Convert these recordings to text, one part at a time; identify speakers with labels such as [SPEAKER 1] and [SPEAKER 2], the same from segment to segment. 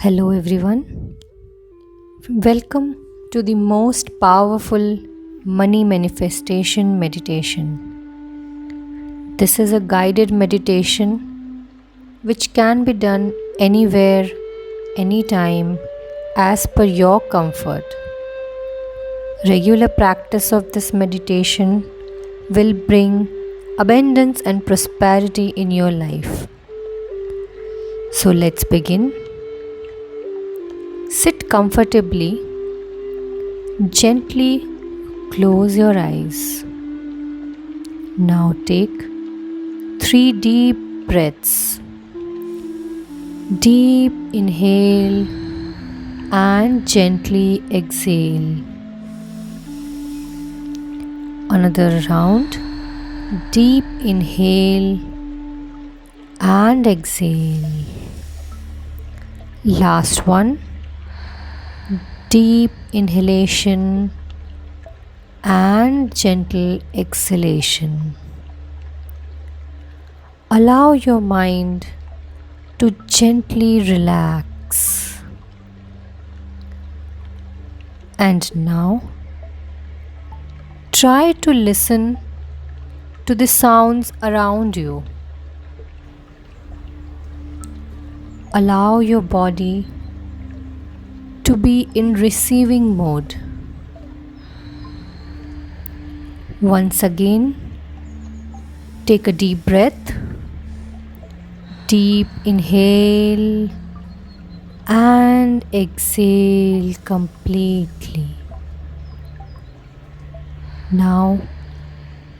[SPEAKER 1] Hello, everyone. Welcome to the most powerful money manifestation meditation. This is a guided meditation which can be done anywhere, anytime, as per your comfort. Regular practice of this meditation will bring abundance and prosperity in your life. So, let's begin. Sit comfortably. Gently close your eyes. Now take 3 deep breaths. Deep inhale and gently exhale. Another round. Deep inhale and exhale. Last one. Deep inhalation and gentle exhalation. Allow your mind to gently relax. And now, try to listen to the sounds around you. Allow your body to be in receiving mode. Once again, take a deep breath. Deep inhale and exhale completely. Now,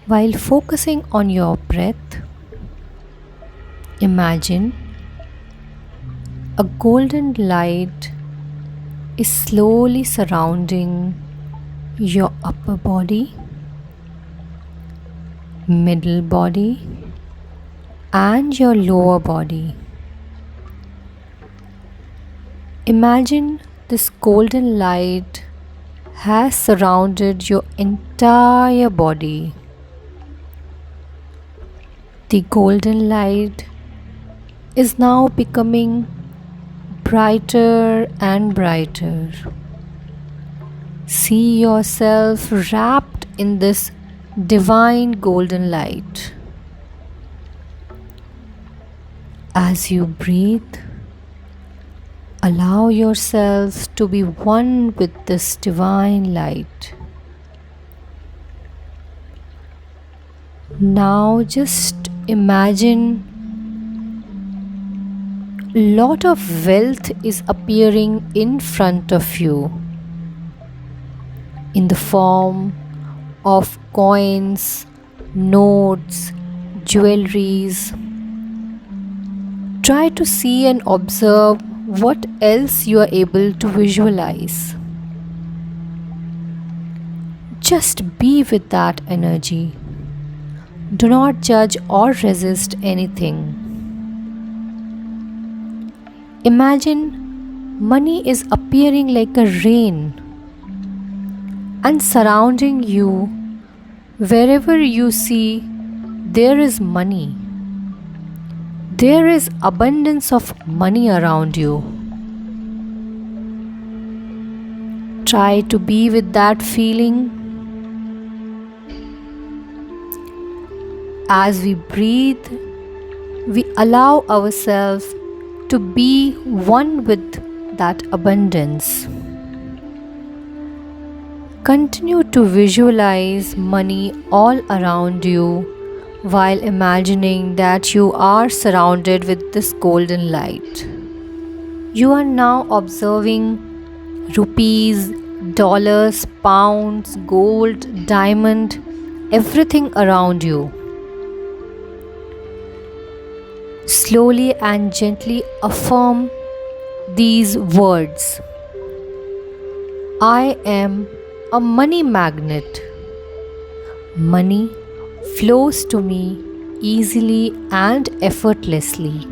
[SPEAKER 1] while focusing on your breath, imagine a golden light is slowly surrounding your upper body, middle body, and your lower body. Imagine this golden light has surrounded your entire body. The golden light is now becoming brighter and brighter. See yourself wrapped in this divine golden light. As you breathe, allow yourself to be one with this divine light. Now just imagine lot of wealth is appearing in front of you in the form of coins, notes, jewelries. Try to see and observe what else you are able to visualize. Just be with that energy. Do not judge or resist anything. Imagine money is appearing like a rain and surrounding you. Wherever you see, there is money. There is abundance of money around you. Try to be with that feeling. As we breathe, we allow ourselves to be one with that abundance. Continue to visualize money all around you while imagining that you are surrounded with this golden light. You are now observing rupees, dollars, pounds, gold, diamond, everything around you. Slowly and gently affirm these words. I am a money magnet. Money flows to me easily and effortlessly.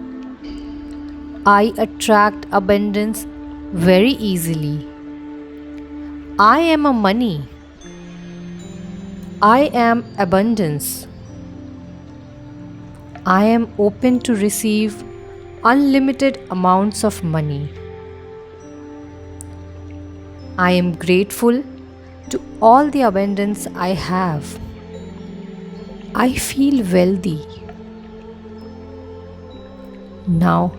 [SPEAKER 1] I attract abundance very easily. I am a money. I am abundance. I am open to receive unlimited amounts of money. I am grateful to all the abundance I have. I feel wealthy. Now,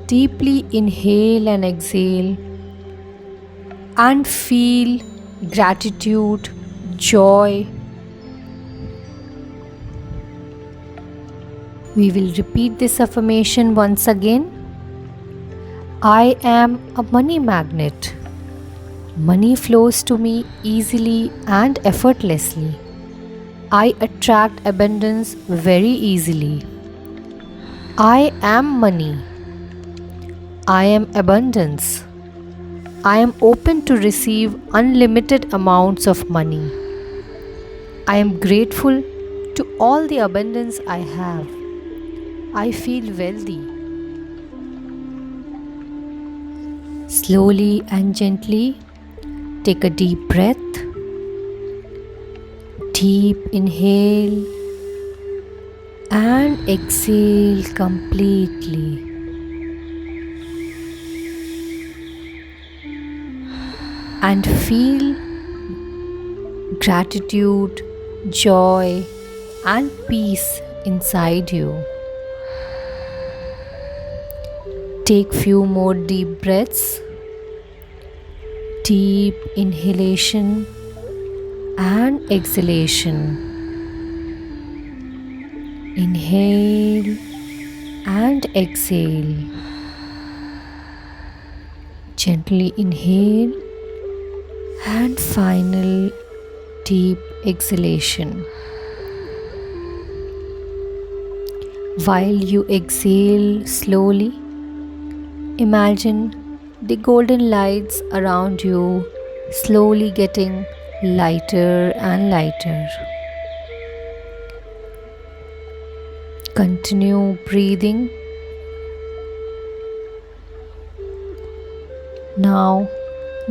[SPEAKER 1] deeply inhale and exhale and feel gratitude, joy. We will repeat this affirmation once again. I am a money magnet. Money flows to me easily and effortlessly. I attract abundance very easily. I am money. I am abundance. I am open to receive unlimited amounts of money. I am grateful to all the abundance I have. I feel wealthy. Slowly and gently take a deep breath. Deep inhale and exhale completely. And feel gratitude, joy, and peace inside you. Take few more deep breaths. Deep inhalation and exhalation. Inhale and exhale. Gently inhale and final deep exhalation. While you exhale slowly, imagine the golden lights around you slowly getting lighter and lighter. Continue breathing. Now,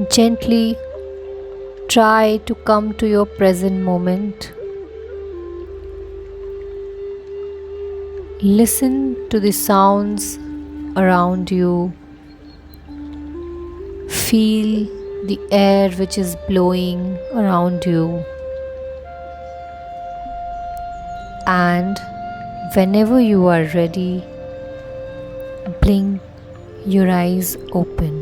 [SPEAKER 1] gently try to come to your present moment. Listen to the sounds around you. Feel the air which is blowing around you. And whenever you are ready, blink your eyes open.